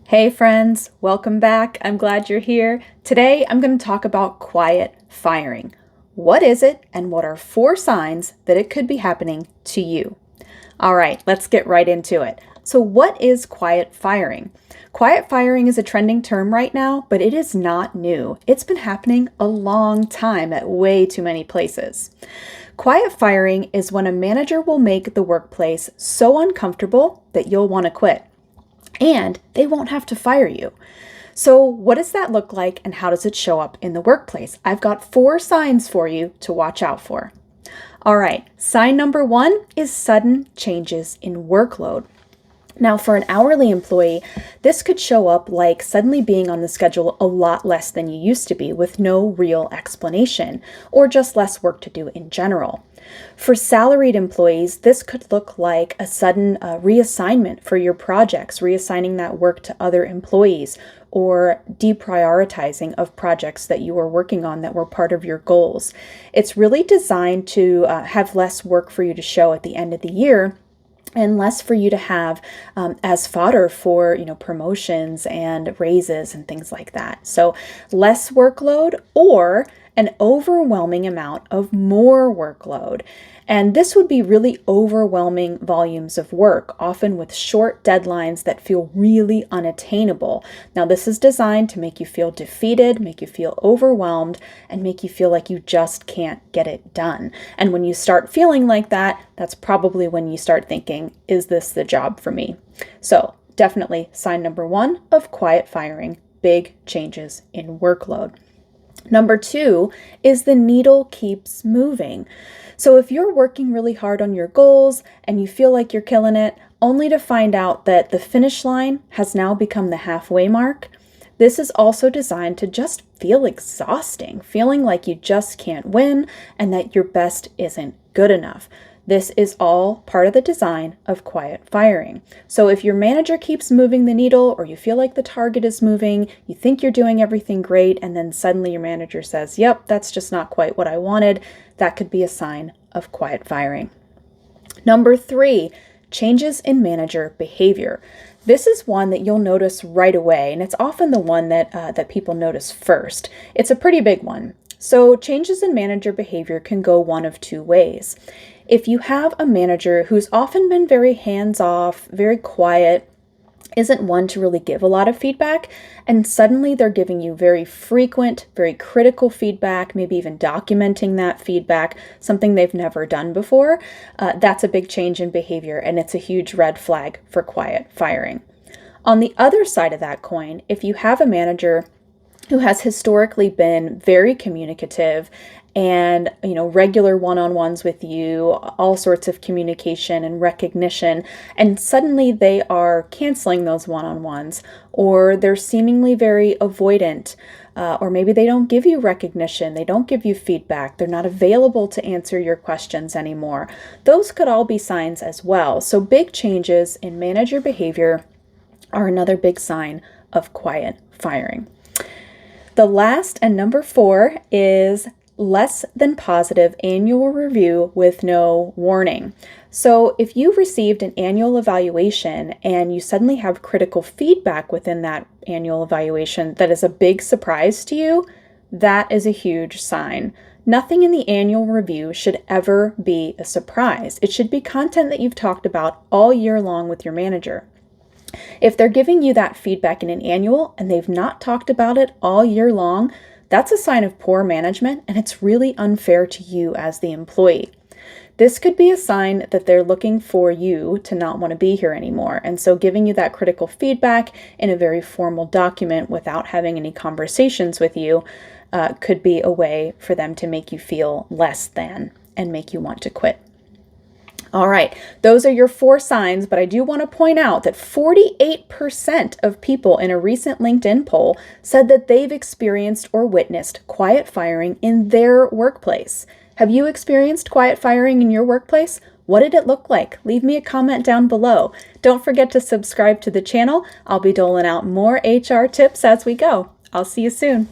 Hey friends, welcome back. I'm glad you're here. Today I'm going to talk about quiet firing. What is it and what are 4 signs that it could be happening to you? All right, let's get right into it. So what is quiet firing? Quiet firing is a trending term right now, but it is not new. It's been happening a long time at way too many places. Quiet firing is when a manager will make the workplace so uncomfortable that you'll want to quit. And they won't have to fire you. So what does that look like and how does it show up in the workplace? I've got 4 signs for you to watch out for. All right, sign number 1 is sudden changes in workload. Now, for an hourly employee, this could show up like suddenly being on the schedule a lot less than you used to be with no real explanation, or just less work to do in general. For salaried employees, this could look like a sudden reassignment for your projects, reassigning that work to other employees, or deprioritizing of projects that you were working on that were part of your goals. It's really designed to have less work for you to show at the end of the year, and less for you to have as fodder for promotions and raises and things like that. So less workload or an overwhelming amount of more workload. And this would be really overwhelming volumes of work, often with short deadlines that feel really unattainable. Now, this is designed to make you feel defeated, make you feel overwhelmed, and make you feel like you just can't get it done. And when you start feeling like that, that's probably when you start thinking, is this the job for me? So definitely sign number 1 of quiet firing, big changes in workload. Number 2 is the needle keeps moving. So if you're working really hard on your goals and you feel like you're killing it, only to find out that the finish line has now become the halfway mark, this is also designed to just feel exhausting, feeling like you just can't win and that your best isn't good enough. This is all part of the design of quiet firing. So if your manager keeps moving the needle or you feel like the target is moving, you think you're doing everything great, and then suddenly your manager says, yep, that's just not quite what I wanted, that could be a sign of quiet firing. Number 3, changes in manager behavior. This is one that you'll notice right away, and it's often the one that people notice first. It's a pretty big one. So changes in manager behavior can go one of 2 ways. If you have a manager who's often been very hands-off, very quiet, isn't one to really give a lot of feedback, and suddenly they're giving you very frequent, very critical feedback, maybe even documenting that feedback, something they've never done before, that's a big change in behavior, and it's a huge red flag for quiet firing. On the other side of that coin, if you have a manager who has historically been very communicative and regular one-on-ones with you, all sorts of communication and recognition, and suddenly they are canceling those one-on-ones, or they're seemingly very avoidant, or maybe they don't give you recognition, they don't give you feedback, they're not available to answer your questions anymore. Those could all be signs as well. So big changes in manager behavior are another big sign of quiet firing. The last and number 4 is less than positive annual review with no warning. So if you received an annual evaluation and you suddenly have critical feedback within that annual evaluation that is a big surprise to you, that is a huge sign. Nothing in the annual review should ever be a surprise. It should be content that you've talked about all year long with your manager. If they're giving you that feedback in an annual and they've not talked about it all year long, that's a sign of poor management, and it's really unfair to you as the employee. This could be a sign that they're looking for you to not want to be here anymore, and so giving you that critical feedback in a very formal document without having any conversations with you could be a way for them to make you feel less than and make you want to quit. All right, those are your 4 signs, but I do want to point out that 48% of people in a recent LinkedIn poll said that they've experienced or witnessed quiet firing in their workplace. Have you experienced quiet firing in your workplace? What did it look like? Leave me a comment down below. Don't forget to subscribe to the channel. I'll be doling out more HR tips as we go. I'll see you soon.